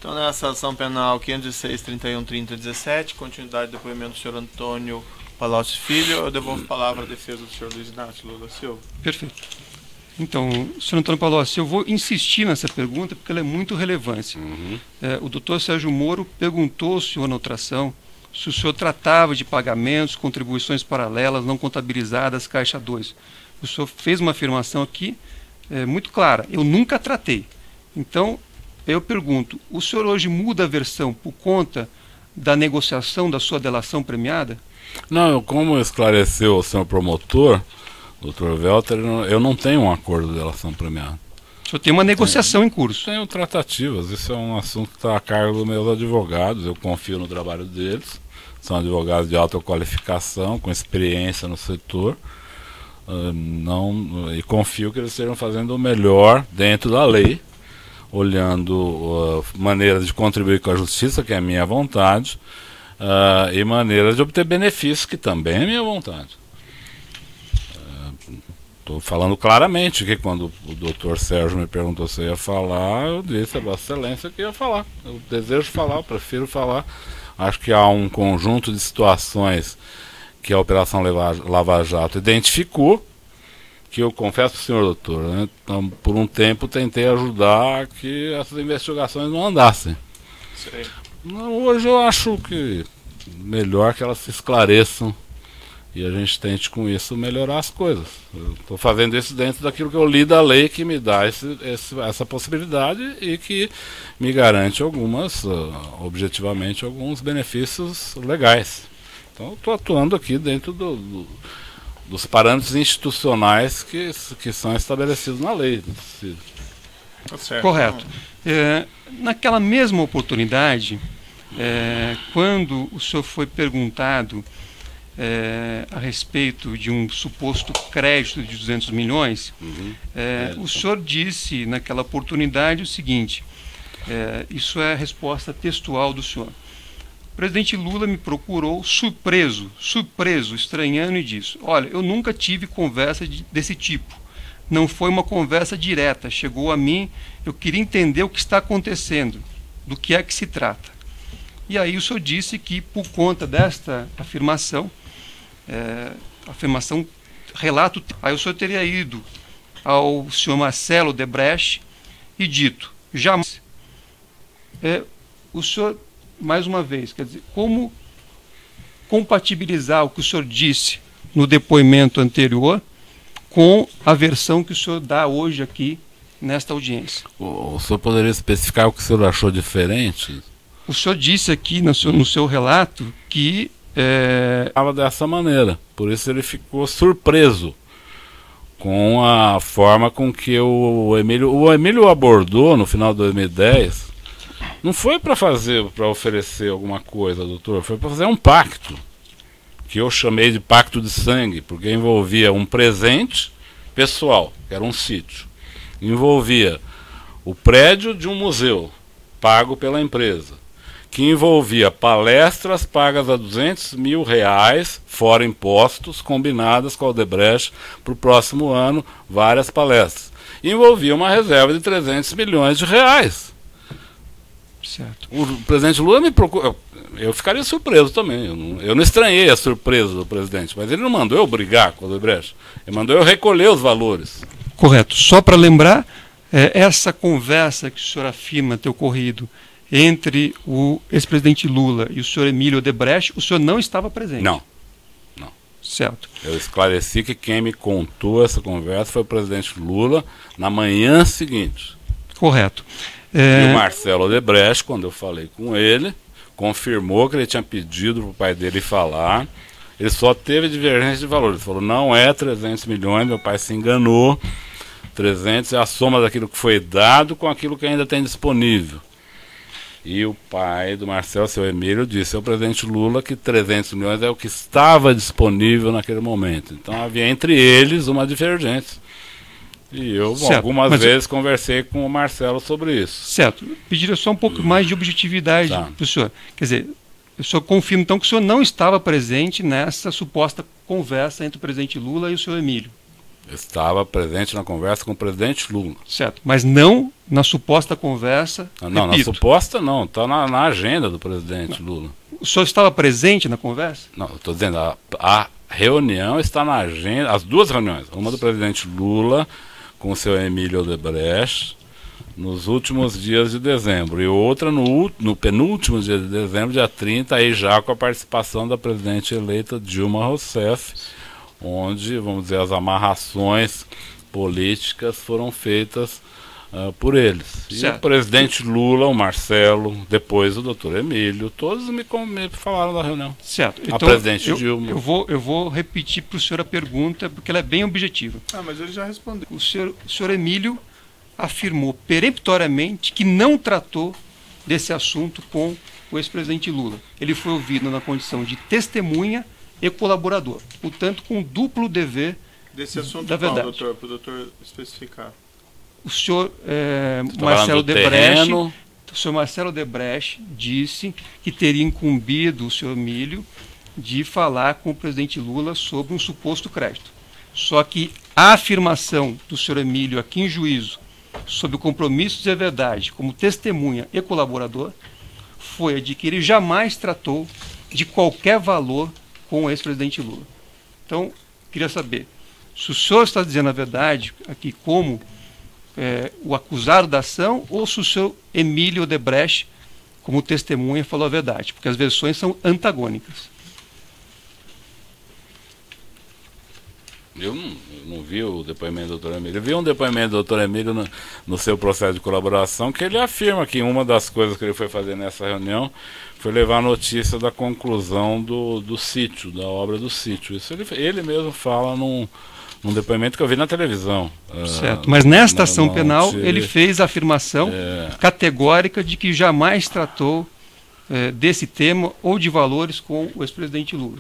Então, nessa ação penal 506-31-30-17, continuidade do depoimento do senhor Antônio Palocci Filho, eu devolvo a palavra à defesa do senhor Luiz Inácio Lula Silva. Perfeito. Então, senhor Antônio Palocci, eu vou insistir nessa pergunta porque ela é muito relevante. O doutor Sérgio Moro perguntou ao senhor na outra ação se o senhor tratava de pagamentos, contribuições paralelas, não contabilizadas, Caixa 2. O senhor fez uma afirmação aqui muito clara: eu nunca tratei. Então, eu pergunto, o senhor hoje muda a versão por conta da negociação da sua delação premiada? Não, como esclareceu o senhor promotor, doutor Welter, eu não tenho um acordo de delação premiada. O senhor tem uma negociação em curso? Tenho tratativas, isso é um assunto que está a cargo dos meus advogados, eu confio no trabalho deles, são advogados de alta qualificação, com experiência no setor, e confio que eles estejam fazendo o melhor dentro da lei, olhando maneiras de contribuir com a justiça, que é a minha vontade, e maneiras de obter benefícios, que também é minha vontade. Estou falando claramente que quando o doutor Sérgio me perguntou se eu ia falar, eu disse a Vossa Excelência que ia falar. Eu desejo falar, eu prefiro falar. Acho que há um conjunto de situações que a Operação Lava Jato identificou, que eu confesso para o senhor doutor, né? Então, por um tempo tentei ajudar que essas investigações não andassem. Hoje eu acho que melhor que elas se esclareçam e a gente tente com isso melhorar as coisas. Eu estou fazendo isso dentro daquilo que eu li da lei, que me dá essa possibilidade e que me garante objetivamente, alguns benefícios legais. Então eu estou atuando aqui dentro dos parâmetros institucionais que são estabelecidos na lei. Correto. Naquela mesma oportunidade, quando o senhor foi perguntado a respeito de um suposto crédito de 200 milhões, o senhor disse naquela oportunidade o seguinte, isso é a resposta textual do senhor: o presidente Lula me procurou surpreso, estranhando, e disse: olha, eu nunca tive conversa desse tipo, não foi uma conversa direta, chegou a mim, eu queria entender o que está acontecendo, do que é que se trata. E aí o senhor disse que, por conta desta afirmação, relato, aí o senhor teria ido ao senhor Marcelo Odebrecht e dito: jamais. O senhor, mais uma vez, quer dizer, como compatibilizar o que o senhor disse no depoimento anterior com a versão que o senhor dá hoje aqui nesta audiência? O senhor poderia especificar o que o senhor achou diferente? O senhor disse aqui no seu relato que estava dessa maneira, por isso ele ficou surpreso com a forma com que o Emílio abordou no final de 2010. Não foi para oferecer alguma coisa, doutor, foi para fazer um pacto, que eu chamei de pacto de sangue, porque envolvia um presente pessoal, que era um sítio, envolvia o prédio de um museu, pago pela empresa, que envolvia palestras pagas a R$200 mil, fora impostos, combinadas com a Odebrecht para o próximo ano, várias palestras. E envolvia uma reserva de R$300 milhões. Certo. O presidente Lula me procurou. Eu ficaria surpreso também. Eu não estranhei a surpresa do presidente, mas ele não mandou eu brigar com a Odebrecht. Ele mandou eu recolher os valores. Correto. Só para lembrar, essa conversa que o senhor afirma ter ocorrido entre o ex-presidente Lula e o senhor Emílio Odebrecht, o senhor não estava presente? Não. Certo. Eu esclareci que quem me contou essa conversa foi o presidente Lula na manhã seguinte. Correto. E o Marcelo Odebrecht, quando eu falei com ele, confirmou que ele tinha pedido para o pai dele falar. Ele só teve divergência de valor. Ele falou: não é 300 milhões, meu pai se enganou. 300 é a soma daquilo que foi dado com aquilo que ainda tem disponível. E o pai do Marcelo, seu Emílio, disse ao presidente Lula que 300 milhões é o que estava disponível naquele momento. Então havia entre eles uma divergência. E eu algumas vezes conversei com o Marcelo sobre isso. Certo. Pediria só um pouco mais de objetividade para o senhor. Quer dizer, o senhor confirma então que o senhor não estava presente nessa suposta conversa entre o presidente Lula e o senhor Emílio? Estava presente na conversa com o presidente Lula. Certo, mas não na suposta conversa. Não, na suposta não, está na agenda do presidente Lula. O senhor estava presente na conversa? Não, estou dizendo, a reunião está na agenda, as duas reuniões, uma do presidente Lula com o seu Emílio Odebrecht nos últimos dias de dezembro, e outra no penúltimo dia de dezembro, dia 30, aí já com a participação da presidente eleita Dilma Rousseff, onde, vamos dizer, as amarrações políticas foram feitas por eles. Certo. E o presidente Lula, o Marcelo, depois o doutor Emílio, todos me falaram da reunião. Certo. A presidente Dilma. Eu vou repetir para o senhor a pergunta, porque ela é bem objetiva. Mas ele já respondeu. O senhor Emílio afirmou peremptoriamente que não tratou desse assunto com o ex-presidente Lula. Ele foi ouvido na condição de testemunha e colaborador, portanto, com duplo dever desse assunto da verdade. Doutor, para o doutor especificar. O senhor Marcelo Odebrecht, o senhor Marcelo Odebrecht disse que teria incumbido o senhor Emílio de falar com o presidente Lula sobre um suposto crédito. Só que a afirmação do senhor Emílio aqui em juízo sobre o compromisso de dizer a verdade como testemunha e colaborador foi a de que ele jamais tratou de qualquer valor com o ex-presidente Lula. Então, queria saber se o senhor está dizendo a verdade aqui como o acusado da ação, ou se o senhor Emílio Odebrecht, como testemunha, falou a verdade, porque as versões são antagônicas. Eu não vi o depoimento do doutor Emílio. Eu vi um depoimento do doutor Emílio no seu processo de colaboração, que ele afirma que uma das coisas que ele foi fazer nessa reunião foi levar a notícia da conclusão do sítio, da obra do sítio. Isso ele mesmo fala num depoimento que eu vi na televisão. Certo, mas nesta ação penal ele fez a afirmação categórica de que jamais tratou desse tema ou de valores com o ex-presidente Lula.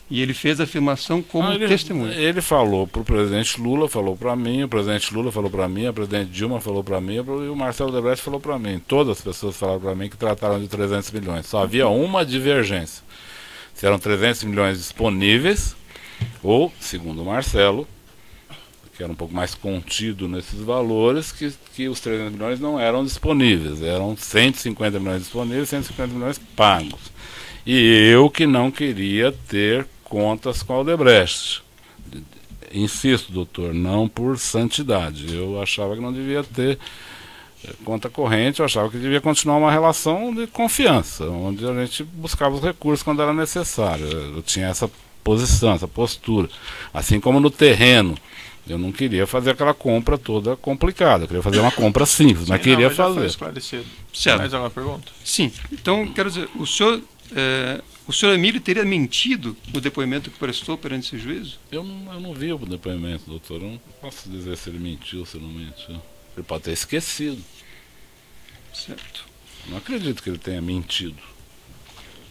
E ele fez a afirmação como testemunha. Ele falou para o presidente Lula, falou para mim, o presidente Lula falou para mim, a presidente Dilma falou para mim, e o Marcelo Odebrecht falou para mim. Todas as pessoas falaram para mim que trataram de 300 milhões. Só havia uma divergência. Se eram 300 milhões disponíveis, ou, segundo o Marcelo, que era um pouco mais contido nesses valores, que os 300 milhões não eram disponíveis. Eram 150 milhões disponíveis, 150 milhões pagos. E eu que não queria ter contas com a Odebrecht. Insisto, doutor, não por santidade. Eu achava que não devia ter conta corrente, eu achava que devia continuar uma relação de confiança, onde a gente buscava os recursos quando era necessário. Eu tinha essa posição, essa postura. Assim como no terreno, eu não queria fazer aquela compra toda complicada, eu queria fazer uma compra simples, mas queria fazer. Certo. Mais alguma pergunta? Sim, então quero dizer, o senhor Emílio teria mentido no depoimento que prestou perante esse juízo? Eu não vi o depoimento, doutor. Eu não posso dizer se ele mentiu ou se não mentiu. Ele pode ter esquecido. Certo. Não acredito que ele tenha mentido.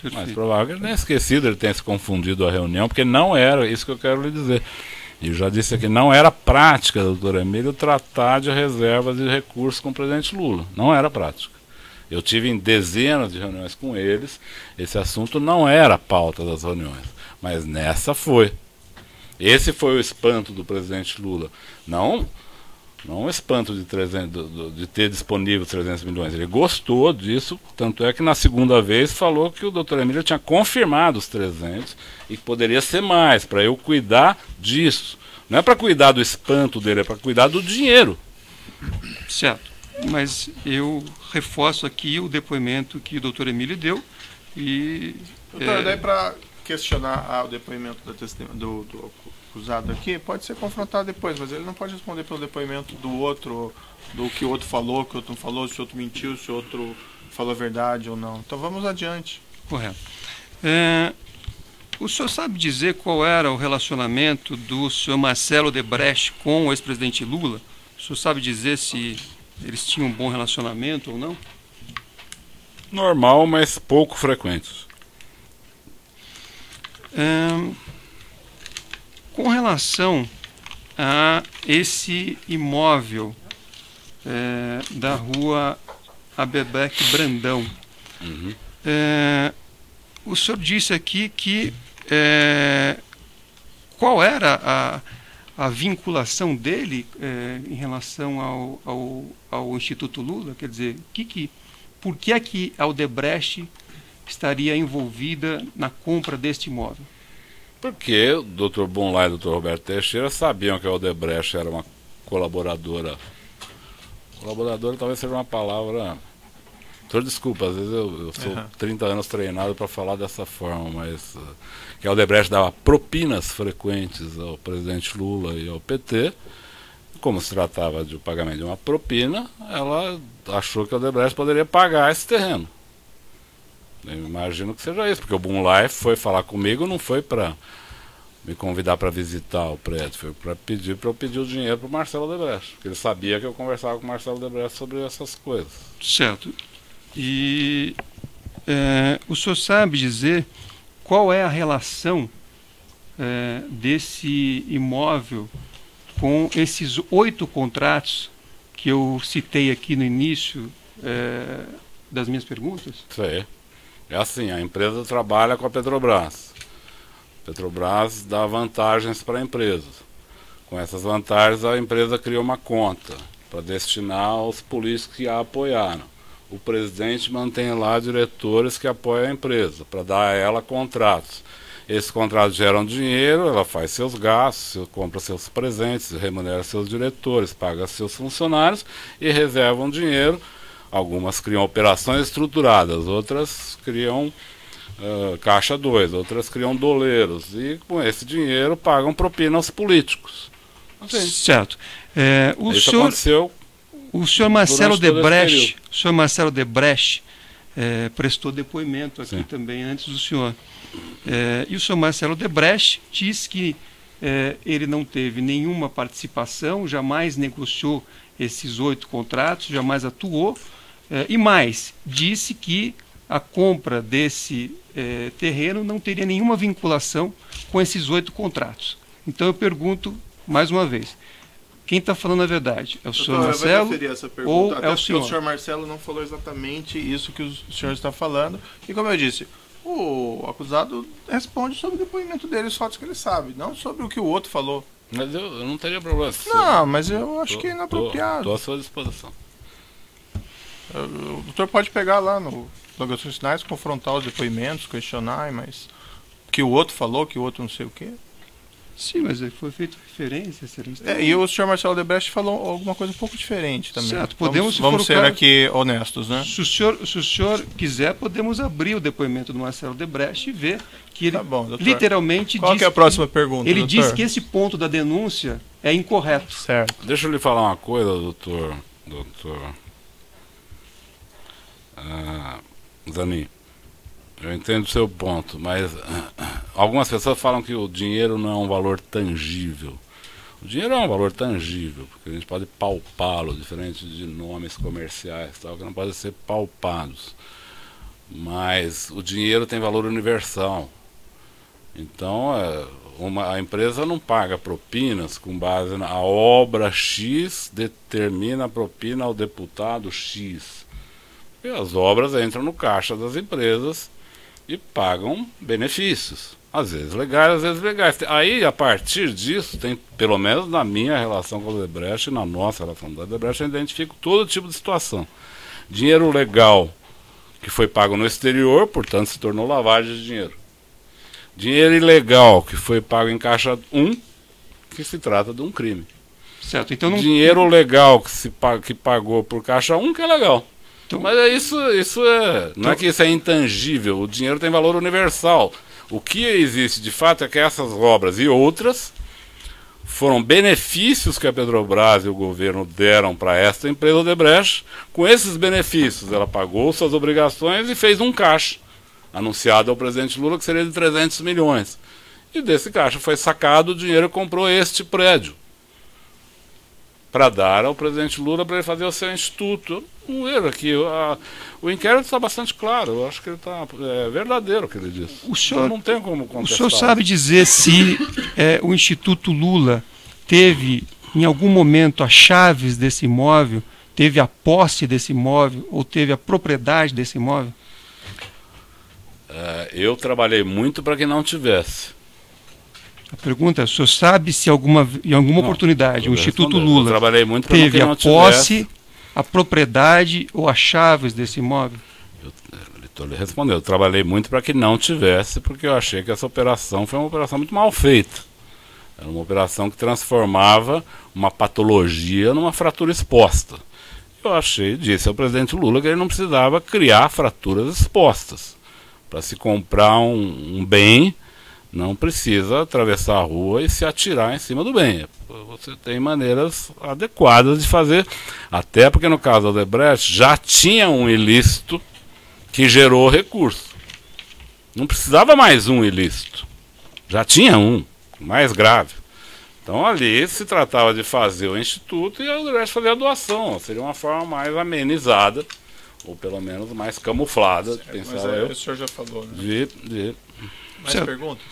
Perfeito. Mas provável que ele tenha esquecido, ele tenha se confundido a reunião, porque não era isso que eu quero lhe dizer. E eu já disse aqui, não era prática, doutor Emílio, tratar de reservas de recursos com o presidente Lula. Não era prática. Eu tive em dezenas de reuniões com eles, esse assunto não era pauta das reuniões, mas nessa foi. Esse foi o espanto do presidente Lula. Não o espanto de ter disponível 300 milhões. Ele gostou disso, tanto é que na segunda vez falou que o doutor Emílio tinha confirmado os 300 e que poderia ser mais, para eu cuidar disso. Não é para cuidar do espanto dele, é para cuidar do dinheiro. Certo. Mas eu reforço aqui o depoimento que o doutor Emílio deu e... Doutor, daí para questionar o depoimento do acusado aqui, pode ser confrontado depois, mas ele não pode responder pelo depoimento do outro, do que o outro falou, que o outro não falou, se o outro mentiu, se o outro falou a verdade ou não. Então vamos adiante. Correto. O senhor sabe dizer qual era o relacionamento do senhor Marcelo Odebrecht com o ex-presidente Lula? O senhor sabe dizer se eles tinham um bom relacionamento ou não? Normal, mas pouco frequente. Com relação a esse imóvel da rua Abebeque Brandão, o senhor disse aqui que qual era a vinculação dele em relação ao Instituto Lula? Quer dizer, por que é que a Odebrecht estaria envolvida na compra deste imóvel? Porque o Dr. Bonlai e o Dr. Roberto Teixeira sabiam que a Odebrecht era uma colaboradora. Colaboradora talvez seja uma palavra... Desculpa, às vezes eu sou 30 anos treinado para falar dessa forma, mas que a Odebrecht dava propinas frequentes ao presidente Lula e ao PT. Como se tratava de um pagamento de uma propina, ela achou que a Odebrecht poderia pagar esse terreno. Eu imagino que seja isso, porque o Bonlai foi falar comigo, não foi para me convidar para visitar o prédio, foi para eu pedir o dinheiro para o Marcelo Odebrecht, porque ele sabia que eu conversava com o Marcelo Odebrecht sobre essas coisas. Certo. E o senhor sabe dizer qual é a relação desse imóvel com esses 8 contratos que eu citei aqui no início das minhas perguntas? Isso aí. É assim, a empresa trabalha com a Petrobras. A Petrobras dá vantagens para a empresa. Com essas vantagens, a empresa cria uma conta para destinar aos políticos que a apoiaram. O presidente mantém lá diretores que apoiam a empresa, para dar a ela contratos. Esses contratos geram dinheiro, ela faz seus gastos, compra seus presentes, remunera seus diretores, paga seus funcionários e reservam dinheiro. Algumas criam operações estruturadas, outras criam caixa 2, outras criam doleiros. E com esse dinheiro pagam propina aos políticos. Assim. Certo. Isso aconteceu. O senhor Marcelo Odebrecht prestou depoimento aqui também antes do senhor. E o senhor Marcelo Odebrecht diz que ele não teve nenhuma participação, jamais negociou esses 8 contratos, jamais atuou, e mais, disse que a compra desse terreno não teria nenhuma vinculação com esses 8 contratos. Então eu pergunto mais uma vez, quem está falando a verdade? É o senhor Marcelo ou é o senhor? O senhor Marcelo não falou exatamente isso que o senhor está falando. E como eu disse, o acusado responde sobre o depoimento dele, os fatos que ele sabe, não sobre o que o outro falou. Mas eu não teria problema. Não, mas eu acho que é inapropriado. Estou à sua disposição. O doutor pode pegar lá no Indagações Finais, confrontar os depoimentos, questionar, mas que o outro falou, que o outro não sei o quê. Sim, mas foi feita referência, excelência. E o senhor Marcelo Odebrecht falou alguma coisa um pouco diferente também. Certo, vamos ser aqui honestos, né? Se o senhor quiser, podemos abrir o depoimento do Marcelo Odebrecht e ver que ele literalmente Qual que é a próxima pergunta, ele doutor? diz que esse ponto da denúncia é incorreto. Certo. Deixa eu lhe falar uma coisa, doutor Zanin. Eu entendo o seu ponto, mas algumas pessoas falam que o dinheiro não é um valor tangível. O dinheiro é um valor tangível, porque a gente pode palpá-lo, diferente de nomes comerciais, tal, que não podem ser palpados. Mas o dinheiro tem valor universal. Então, a empresa não paga propinas com base na obra X, determina a propina ao deputado X. E as obras entram no caixa das empresas e pagam benefícios, às vezes legais, às vezes legais. Aí, a partir disso, tem, pelo menos na minha relação com a Odebrecht e na nossa relação com a Odebrecht, eu identifico todo tipo de situação. Dinheiro legal que foi pago no exterior, portanto, se tornou lavagem de dinheiro. Dinheiro ilegal que foi pago em caixa 1, que se trata de um crime. Certo, então não... Dinheiro legal que pagou por caixa 1, que é legal. Então, mas não é que isso é intangível, o dinheiro tem valor universal. O que existe de fato é que essas obras e outras foram benefícios que a Petrobras e o governo deram para esta empresa Odebrecht. Com esses benefícios ela pagou suas obrigações e fez um caixa, anunciado ao presidente Lula que seria de 300 milhões. E desse caixa foi sacado o dinheiro e comprou este prédio para dar ao presidente Lula para ele fazer o seu instituto. Um erro aqui. O inquérito está bastante claro. Eu acho que ele está verdadeiro o que ele disse. O senhor, não tem como contestar. O senhor sabe dizer se o Instituto Lula teve, em algum momento, as chaves desse imóvel, teve a posse desse imóvel ou teve a propriedade desse imóvel? Eu trabalhei muito para que não tivesse. A pergunta é, o senhor sabe se em alguma oportunidade o Instituto Eu Lula trabalhei muito para teve que não a posse, tivesse. a propriedade ou as chaves desse imóvel? Ele respondeu, eu trabalhei muito para que não tivesse, porque eu achei que essa operação foi uma operação muito mal feita. Era uma operação que transformava uma patologia numa fratura exposta. Eu achei, disse ao presidente Lula, que ele não precisava criar fraturas expostas. Para se comprar um bem, não precisa atravessar a rua e se atirar em cima do bem. Você tem maneiras adequadas de fazer, até porque no caso da Odebrecht já tinha um ilícito que gerou recurso. Não precisava mais um ilícito. Já tinha um, mais grave. Então ali se tratava de fazer o instituto e a Odebrecht fazer a doação. Seria uma forma mais amenizada, ou pelo menos mais camuflada, pensava eu. O senhor já falou, né? Mais certo. perguntas?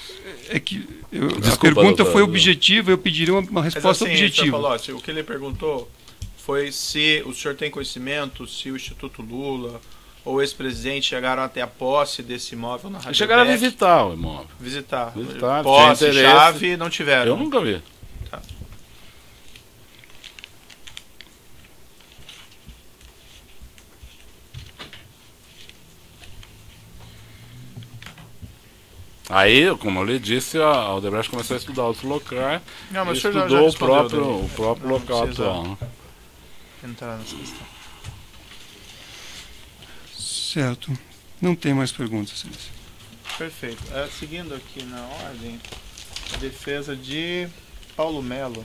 É que Desculpa, a pergunta doutor, foi objetiva, eu pediria uma resposta Mas assim, objetiva. falou, o que ele perguntou foi se o senhor tem conhecimento, se o Instituto Lula ou o ex-presidente chegaram até a posse desse imóvel na Rádio Chegaram a Beck. visitar o imóvel. Visitar. Posse, Posse, chave, não tiveram. Eu nunca vi. Tá. Aí, como eu lhe disse, a Odebrecht começou a estudar outros locais. Não, mas e o senhor já estudou respondeu o próprio Não local precisa atual. Né? entrar nessa questão. Certo. Não tem mais perguntas, excelência. Perfeito. Seguindo aqui na ordem, a defesa de Paulo Melo.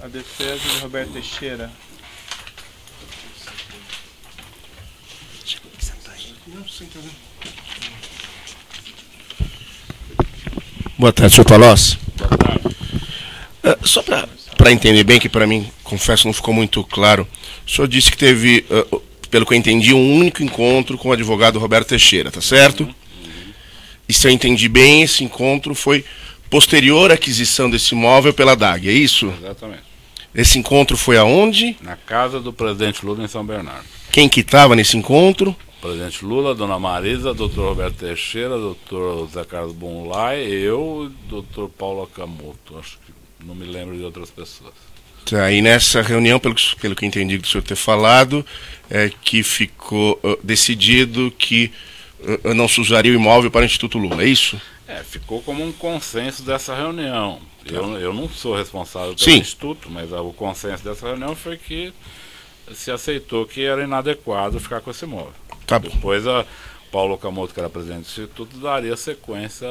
A defesa de Roberto Teixeira. Boa tarde, senhor Palocci. Boa tarde. Só para entender bem, que para mim, confesso, não ficou muito claro. O senhor disse que teve, pelo que eu entendi, um único encontro com o advogado Roberto Teixeira, tá certo? E se eu entendi bem, esse encontro foi posterior à aquisição desse imóvel pela DAG, é isso? Exatamente. Esse encontro foi aonde? Na casa do presidente Lula em São Bernardo. Quem que estava nesse encontro? Presidente Lula, Dona Marisa, doutor Roberto Teixeira, doutor Zé Carlos Bonlai, eu e doutor Paulo Akamoto. Acho que não me lembro de outras pessoas. Tá, e nessa reunião, pelo que eu entendi do senhor ter falado, é que ficou decidido que não se usaria o imóvel para o Instituto Lula, é isso? Ficou como um consenso dessa reunião. Eu não sou responsável pelo Sim. Instituto, mas o consenso dessa reunião foi que se aceitou que era inadequado ficar com esse imóvel. Tá bom. Depois Paulo Okamoto, que era presidente do Instituto, daria sequência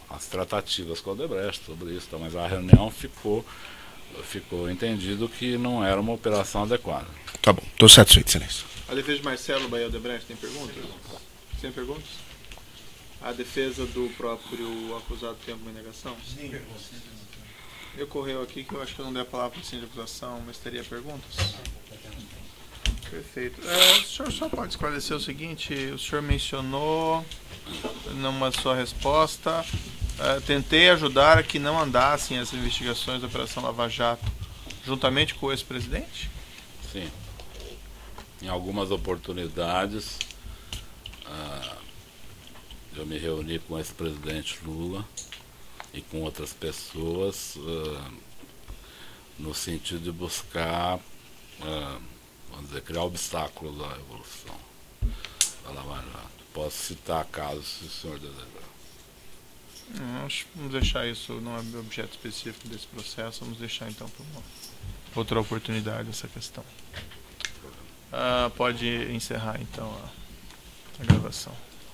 às tratativas com a Odebrecht sobre isso, mas a reunião ficou entendido que não era uma operação adequada. Tá bom, estou satisfeito, excelência. A defesa de Marcelo Bahia Odebrecht tem perguntas? Sem perguntas? A defesa do próprio acusado tem alguma negação? Sim. Me ocorreu aqui que eu acho que eu não dei a palavra para o sim de acusação, mas teria perguntas? Perfeito. O senhor só pode esclarecer o seguinte, o senhor mencionou numa sua resposta, tentei ajudar a que não andassem as investigações da Operação Lava Jato, juntamente com o ex-presidente? Sim. Em algumas oportunidades, eu me reuni com o ex-presidente Lula e com outras pessoas no sentido de buscar, vamos dizer, criar obstáculos à evolução da Lava Jato. Posso citar casos, se o senhor desejar. Vamos deixar isso, não é objeto específico desse processo, vamos deixar então para uma outra oportunidade essa questão. Pode encerrar então a gravação.